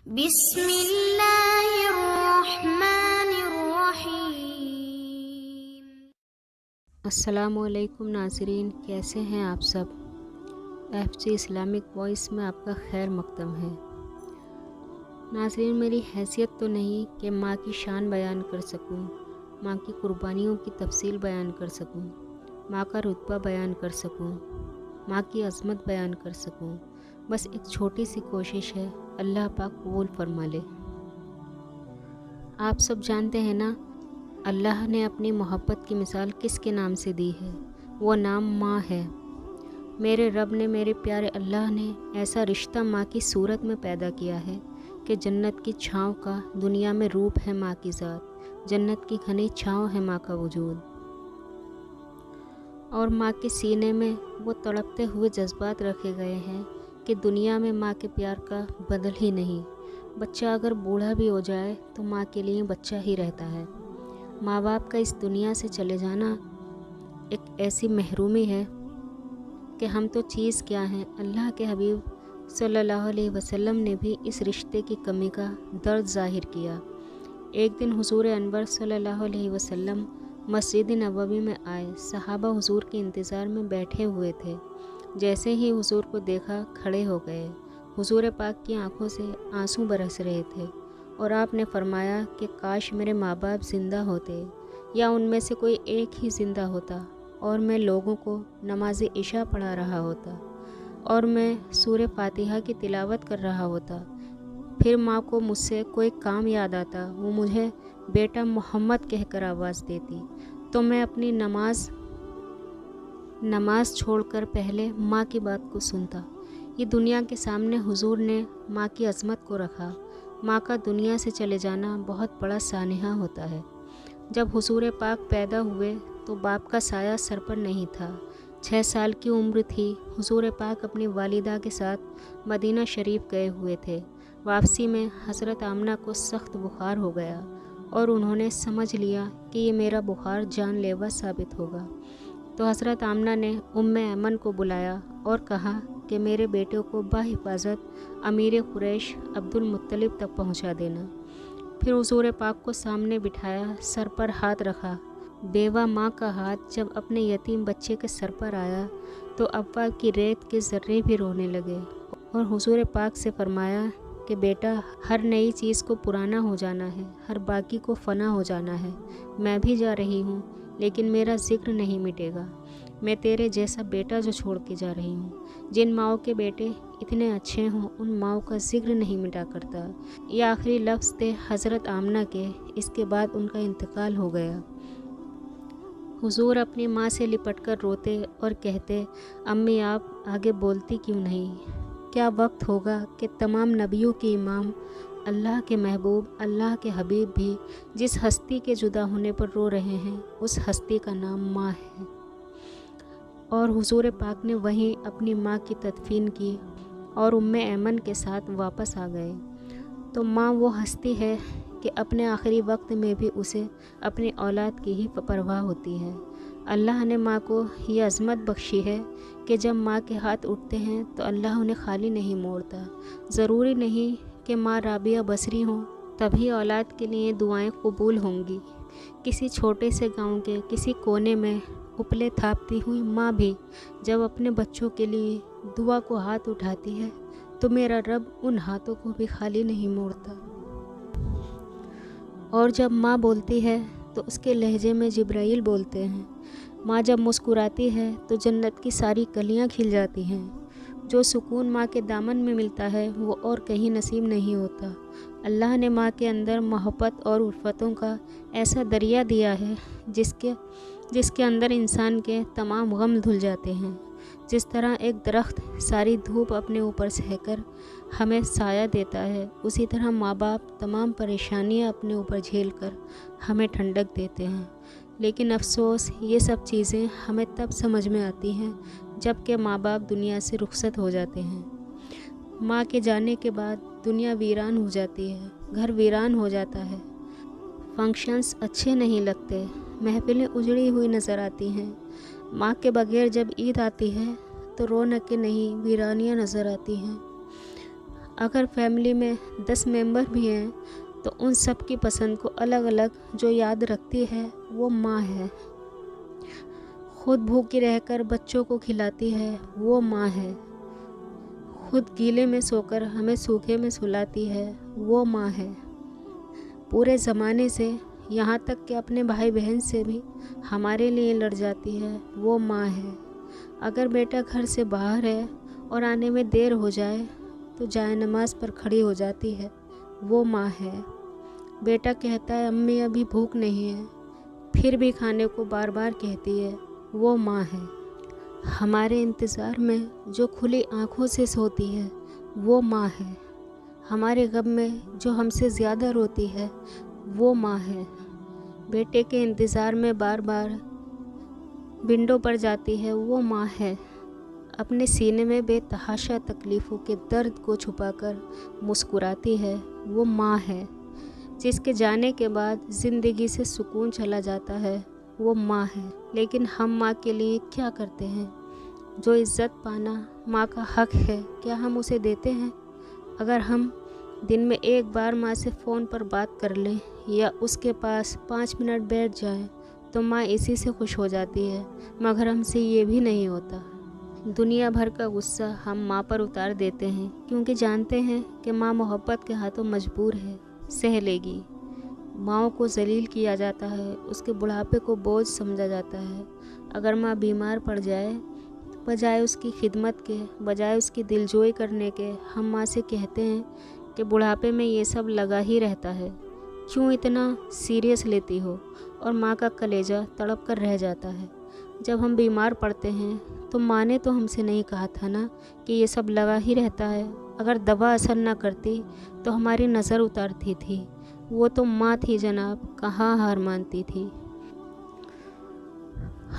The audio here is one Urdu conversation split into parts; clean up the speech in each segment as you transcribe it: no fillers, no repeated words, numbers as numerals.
بسم اللہ الرحمن الرحیم۔ السلام علیکم ناظرین، کیسے ہیں آپ سب؟ FG اسلامک وائس میں آپ کا خیر مقدم ہے۔ ناظرین، میری حیثیت تو نہیں کہ ماں کی شان بیان کر سکوں، ماں کی قربانیوں کی تفصیل بیان کر سکوں، ماں کا رتبہ بیان کر سکوں، ماں کی عظمت بیان کر سکوں۔ بس ایک چھوٹی سی کوشش ہے، اللہ پاک قبول فرما لے۔ آپ سب جانتے ہیں نا، اللہ نے اپنی محبت کی مثال کس کے نام سے دی ہے؟ وہ نام ماں ہے۔ میرے رب نے، میرے پیارے اللہ نے ایسا رشتہ ماں کی صورت میں پیدا کیا ہے کہ جنت کی چھاؤں کا دنیا میں روپ ہے ماں کی ذات، جنت کی گھنی چھاؤں ہے ماں کا وجود، اور ماں کے سینے میں وہ تڑپتے ہوئے جذبات رکھے گئے ہیں کہ دنیا میں ماں کے پیار کا بدل ہی نہیں۔ بچہ اگر بوڑھا بھی ہو جائے تو ماں کے لیے بچہ ہی رہتا ہے۔ ماں باپ کا اس دنیا سے چلے جانا ایک ایسی محرومی ہے کہ ہم تو چیز کیا ہیں۔ اللہ کے حبیب صلی اللہ علیہ وسلم نے بھی اس رشتے کی کمی کا درد ظاہر کیا۔ ایک دن حضور انور صلی اللہ علیہ وسلم مسجد نبوی میں آئے۔ صحابہ حضور کے انتظار میں بیٹھے ہوئے تھے۔ جیسے ہی حضور کو دیکھا کھڑے ہو گئے۔ حضور پاک کی آنکھوں سے آنسو برس رہے تھے اور آپ نے فرمایا کہ کاش میرے ماں باپ زندہ ہوتے، یا ان میں سے کوئی ایک ہی زندہ ہوتا، اور میں لوگوں کو نماز عشاء پڑھا رہا ہوتا، اور میں سورہ فاتحہ کی تلاوت کر رہا ہوتا۔ پھر ماں کو مجھ سے کوئی کام یاد آتا، وہ مجھے بیٹا محمد کہہ کر آواز دیتی، تو میں اپنی نماز چھوڑ کر پہلے ماں کی بات کو سنتا۔ یہ دنیا کے سامنے حضور نے ماں کی عظمت کو رکھا۔ ماں کا دنیا سے چلے جانا بہت بڑا سانحہ ہوتا ہے۔ جب حضور پاک پیدا ہوئے تو باپ کا سایہ سر پر نہیں تھا۔ 6 سال کی عمر تھی۔ حضور پاک اپنی والدہ کے ساتھ مدینہ شریف گئے ہوئے تھے۔ واپسی میں حضرت آمنہ کو سخت بخار ہو گیا اور انہوں نے سمجھ لیا کہ یہ میرا بخار جان لیوا ثابت ہوگا، تو حضرت آمنہ نے ایمن کو بلایا اور کہا کہ میرے بیٹے کو بحفاظت امیر قریش عبد المطلب تک پہنچا دینا۔ پھر حضور پاک کو سامنے بٹھایا، سر پر ہاتھ رکھا۔ بیوہ ماں کا ہاتھ جب اپنے یتیم بچے کے سر پر آیا تو ابا کی ریت کے ذرے بھی رونے لگے، اور حضور پاک سے فرمایا کہ بیٹا، ہر نئی چیز کو پرانا ہو جانا ہے، ہر باقی کو فنا ہو جانا ہے۔ میں بھی جا رہی ہوں، لیکن میرا ذکر نہیں مٹے گا۔ میں تیرے جیسا بیٹا جو چھوڑ کے جا رہی ہوں، جن ماؤں کے بیٹے اتنے اچھے ہوں ان ماؤں کا ذکر نہیں مٹا کرتا۔ یہ آخری لفظ تھے حضرت آمنہ کے۔ اس کے بعد ان کا انتقال ہو گیا۔ حضور اپنی ماں سے لپٹ کر روتے اور کہتے، امی آپ آگے بولتی کیوں نہیں؟ کیا وقت ہوگا کہ تمام نبیوں کے امام، اللہ کے محبوب، اللہ کے حبیب بھی جس ہستی کے جدا ہونے پر رو رہے ہیں، اس ہستی کا نام ماں ہے۔ اور حضور پاک نے وہیں اپنی ماں کی تدفین کی اور ایمن کے ساتھ واپس آ گئے۔ تو ماں وہ ہستی ہے کہ اپنے آخری وقت میں بھی اسے اپنی اولاد کی ہی پرواہ ہوتی ہے۔ اللہ نے ماں کو یہ عظمت بخشی ہے کہ جب ماں کے ہاتھ اٹھتے ہیں تو اللہ انہیں خالی نہیں موڑتا۔ ضروری نہیں کہ ماں رابعہ بصری ہوں تبھی اولاد کے لیے دعائیں قبول ہوں گی۔ کسی چھوٹے سے گاؤں کے کسی کونے میں اپلے تھاپتی ہوئی ماں بھی جب اپنے بچوں کے لیے دعا کو ہاتھ اٹھاتی ہے تو میرا رب ان ہاتھوں کو بھی خالی نہیں موڑتا۔ اور جب ماں بولتی ہے تو اس کے لہجے میں جبرائیل بولتے ہیں۔ ماں جب مسکراتی ہے تو جنت کی ساری کلیاں کھل جاتی ہیں۔ جو سکون ماں کے دامن میں ملتا ہے وہ اور کہیں نصیب نہیں ہوتا۔ اللہ نے ماں کے اندر محبت اور الفتوں کا ایسا دریا دیا ہے جس کے اندر انسان کے تمام غم دھل جاتے ہیں۔ جس طرح ایک درخت ساری دھوپ اپنے اوپر سہ کر ہمیں سایہ دیتا ہے، اسی طرح ماں باپ تمام پریشانیاں اپنے اوپر جھیل کر ہمیں ٹھنڈک دیتے ہیں۔ لیکن افسوس، یہ سب چیزیں ہمیں تب سمجھ میں آتی ہیں جب کہ ماں باپ دنیا سے رخصت ہو جاتے ہیں۔ ماں کے جانے کے بعد دنیا ویران ہو جاتی ہے، گھر ویران ہو جاتا ہے، فنکشنز اچھے نہیں لگتے، محفلیں اجڑی ہوئی نظر آتی ہیں۔ ماں کے بغیر جب عید آتی ہے تو رونقیں نہیں، ویرانیاں نظر آتی ہیں۔ اگر فیملی میں 10 ممبر بھی ہیں تو ان سب کی پسند کو الگ الگ جو یاد رکھتی ہے وہ ماں ہے۔ خود بھوکی رہ کر بچوں کو کھلاتی ہے وہ ماں ہے۔ خود گیلے میں سو کر ہمیں سوکھے میں سلاتی ہے وہ ماں ہے۔ پورے زمانے سے یہاں تک کہ اپنے بھائی بہن سے بھی ہمارے لیے لڑ جاتی ہے وہ ماں ہے۔ اگر بیٹا گھر سے باہر ہے اور آنے میں دیر ہو جائے تو جائے نماز پر کھڑی ہو جاتی ہے وہ ماں ہے۔ بیٹا کہتا ہے امی ابھی بھوک نہیں ہے، پھر بھی کھانے کو بار بار کہتی ہے وہ ماں ہے۔ ہمارے انتظار میں جو کھلی آنکھوں سے سوتی ہے وہ ماں ہے۔ ہمارے غم میں جو ہم سے زیادہ روتی ہے وہ ماں ہے۔ بیٹے کے انتظار میں بار بار ونڈو پر جاتی ہے وہ ماں ہے۔ اپنے سینے میں بے تحاشا تکلیفوں کے درد کو چھپا کر مسکراتی ہے وہ ماں ہے۔ جس کے جانے کے بعد زندگی سے سکون چلا جاتا ہے وہ ماں ہے۔ لیکن ہم ماں کے لیے کیا کرتے ہیں؟ جو عزت پانا ماں کا حق ہے کیا ہم اسے دیتے ہیں؟ اگر ہم دن میں ایک بار ماں سے فون پر بات کر لیں یا اس کے پاس 5 منٹ بیٹھ جائیں تو ماں اسی سے خوش ہو جاتی ہے، مگر ہم سے یہ بھی نہیں ہوتا۔ دنیا بھر کا غصہ ہم ماں پر اتار دیتے ہیں کیونکہ جانتے ہیں کہ ماں محبت کے ہاتھوں مجبور ہے، سہ لے گی۔ ماؤں کو ذلیل کیا جاتا ہے، اس کے بڑھاپے کو بوجھ سمجھا جاتا ہے۔ اگر ماں بیمار پڑ جائے تو بجائے اس کی خدمت کے، بجائے اس کی دلجوئی کرنے کے، ہم ماں سے کہتے ہیں کہ بڑھاپے میں یہ سب لگا ہی رہتا ہے، کیوں اتنا سیریس لیتی ہو؟ اور ماں کا کلیجہ تڑپ کر رہ جاتا ہے۔ جب ہم بیمار پڑتے ہیں تو ماں نے تو ہم سے نہیں کہا تھا نا کہ یہ سب لگا ہی رہتا ہے۔ اگر دوا اثر نہ کرتی تو ہماری نظر اتارتی تھی، وہ تو ماں تھی جناب، کہاں ہار مانتی تھی۔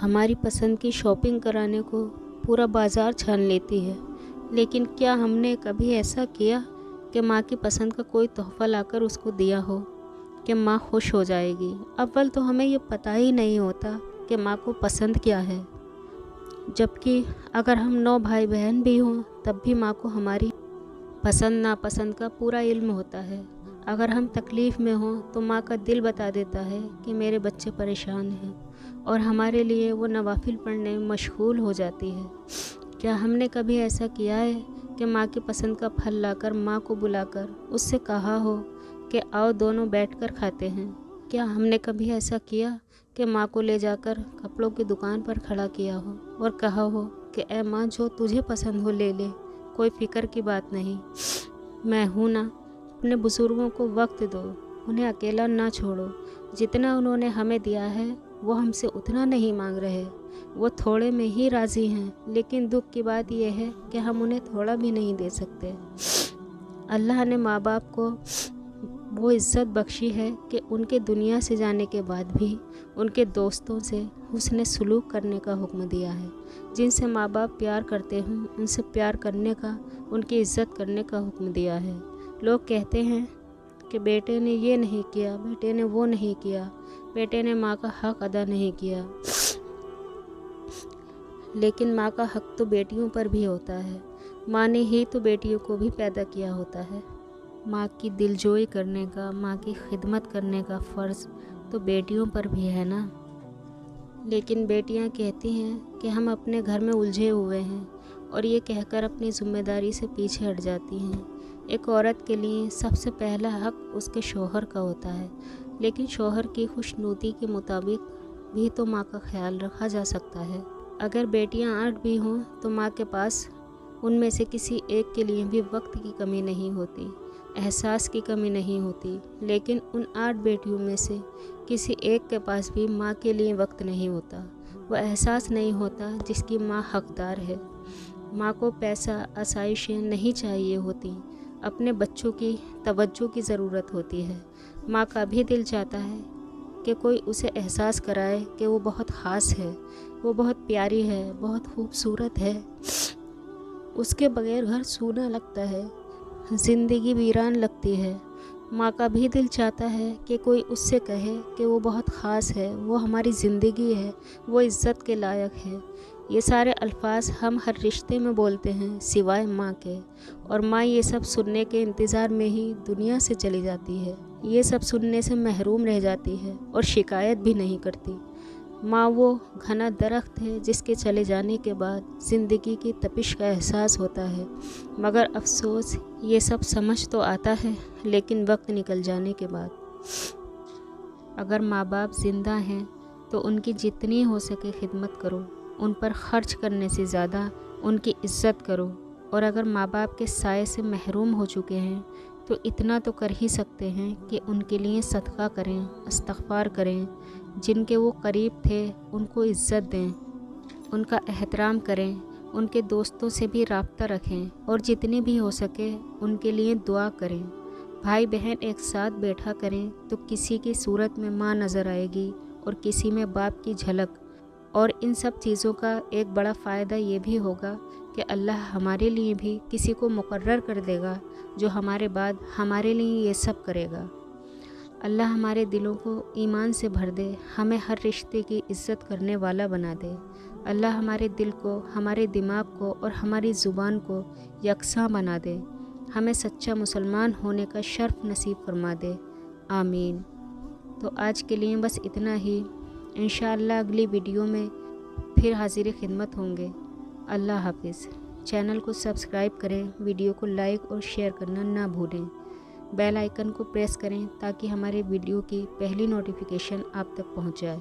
ہماری پسند کی شاپنگ کرانے کو پورا بازار چھان لیتی ہے، لیکن کیا ہم نے کبھی ایسا کیا کہ ماں کی پسند کا کوئی تحفہ لا کر اس کو دیا ہو کہ ماں خوش ہو جائے گی؟ اول تو ہمیں یہ پتہ ہی نہیں ہوتا کہ ماں کو پسند کیا ہے، جبکہ اگر ہم 9 بھائی بہن بھی ہوں تب بھی ماں کو ہماری پسند ناپسند کا پورا علم ہوتا ہے۔ اگر ہم تکلیف میں ہوں تو ماں کا دل بتا دیتا ہے کہ میرے بچے پریشان ہیں، اور ہمارے لیے وہ نوافل پڑھنے میں مشغول ہو جاتی ہے۔ کیا ہم نے کبھی ایسا کیا ہے کہ ماں کی پسند کا پھل لا کر ماں کو بلا کر اس سے کہا ہو کہ آؤ دونوں بیٹھ کر کھاتے ہیں؟ کیا ہم نے کبھی ایسا کیا کہ ماں کو لے جا کر کپڑوں کی دکان پر کھڑا کیا ہو اور کہا ہو کہ اے ماں جو تجھے پسند ہو لے لے، کوئی فکر کی بات نہیں، میں ہوں نا؟ اپنے بزرگوں کو وقت دو، انہیں اکیلا نہ چھوڑو، جتنا انہوں نے ہمیں دیا ہے وہ ہم سے اتنا نہیں مانگ رہے، وہ تھوڑے میں ہی راضی ہیں، لیکن دکھ کی بات یہ ہے کہ ہم انہیں تھوڑا بھی نہیں دے سکتے۔ اللہ نے ماں باپ کو وہ عزت بخشی ہے کہ ان کے دنیا سے جانے کے بعد بھی ان کے دوستوں سے حسن سلوک کرنے کا حکم دیا ہے۔ جن سے ماں باپ پیار کرتے ہوں ان سے پیار کرنے کا، ان کی عزت کرنے کا حکم دیا ہے۔ لوگ کہتے ہیں کہ بیٹے نے یہ نہیں کیا، بیٹے نے وہ نہیں کیا، بیٹے نے ماں کا حق ادا نہیں کیا، لیکن ماں کا حق تو بیٹیوں پر بھی ہوتا ہے۔ ماں نے ہی تو بیٹیوں کو بھی پیدا کیا ہوتا ہے۔ ماں کی دلجوئی کرنے کا، ماں کی خدمت کرنے کا فرض تو بیٹیوں پر بھی ہے نا۔ لیکن بیٹیاں کہتی ہیں کہ ہم اپنے گھر میں الجھے ہوئے ہیں، اور یہ کہہ کر اپنی ذمہ داری سے پیچھے ہٹ جاتی ہیں۔ ایک عورت کے لیے سب سے پہلا حق اس کے شوہر کا ہوتا ہے، لیکن شوہر کی خوشنودی کے مطابق بھی تو ماں کا خیال رکھا جا سکتا ہے۔ اگر بیٹیاں 8 بھی ہوں تو ماں کے پاس ان میں سے کسی ایک کے لیے بھی وقت کی کمی نہیں ہوتی، احساس کی کمی نہیں ہوتی، لیکن ان 8 بیٹیوں میں سے کسی ایک کے پاس بھی ماں کے لیے وقت نہیں ہوتا، وہ احساس نہیں ہوتا جس کی ماں حقدار ہے۔ ماں کو پیسہ، آسائشیں نہیں چاہیے ہوتی، اپنے بچوں کی توجہ کی ضرورت ہوتی ہے۔ ماں کا بھی دل چاہتا ہے کہ کوئی اسے احساس کرائے کہ وہ بہت خاص ہے، وہ بہت پیاری ہے، بہت خوبصورت ہے۔ اس کے بغیر گھر سونا لگتا ہے، زندگی ویران لگتی ہے۔ ماں کا بھی دل چاہتا ہے کہ کوئی اس سے کہے کہ وہ بہت خاص ہے، وہ ہماری زندگی ہے، وہ عزت کے لائق ہے۔ یہ سارے الفاظ ہم ہر رشتے میں بولتے ہیں سوائے ماں کے، اور ماں یہ سب سننے کے انتظار میں ہی دنیا سے چلی جاتی ہے، یہ سب سننے سے محروم رہ جاتی ہے اور شکایت بھی نہیں کرتی۔ ماں وہ گھنا درخت ہے جس کے چلے جانے کے بعد زندگی کی تپش کا احساس ہوتا ہے، مگر افسوس یہ سب سمجھ تو آتا ہے لیکن وقت نکل جانے کے بعد۔ اگر ماں باپ زندہ ہیں تو ان کی جتنی ہو سکے خدمت کرو، ان پر خرچ کرنے سے زیادہ ان کی عزت کرو، اور اگر ماں باپ کے سائے سے محروم ہو چکے ہیں تو اتنا تو کر ہی سکتے ہیں کہ ان کے لیے صدقہ کریں، استغفار کریں، جن کے وہ قریب تھے ان کو عزت دیں، ان کا احترام کریں، ان کے دوستوں سے بھی رابطہ رکھیں، اور جتنی بھی ہو سکے ان کے لیے دعا کریں۔ بھائی بہن ایک ساتھ بیٹھا کریں تو کسی کی صورت میں ماں نظر آئے گی اور کسی میں باپ کی جھلک، اور ان سب چیزوں کا ایک بڑا فائدہ یہ بھی ہوگا کہ اللہ ہمارے لیے بھی کسی کو مقرر کر دے گا جو ہمارے بعد ہمارے لیے یہ سب کرے گا۔ اللہ ہمارے دلوں کو ایمان سے بھر دے، ہمیں ہر رشتے کی عزت کرنے والا بنا دے۔ اللہ ہمارے دل کو، ہمارے دماغ کو اور ہماری زبان کو یکساں بنا دے، ہمیں سچا مسلمان ہونے کا شرف نصیب فرما دے، آمین۔ تو آج کے لیے بس اتنا ہی، انشاءاللہ اگلی ویڈیو میں پھر حاضر خدمت ہوں گے۔ اللہ حافظ۔ چینل کو سبسکرائب کریں، ویڈیو کو لائک اور شیئر کرنا نہ بھولیں، بیل آئیکن کو پریس کریں تاکہ ہمارے ویڈیو کی پہلی نوٹیفیکیشن آپ تک پہنچ جائے۔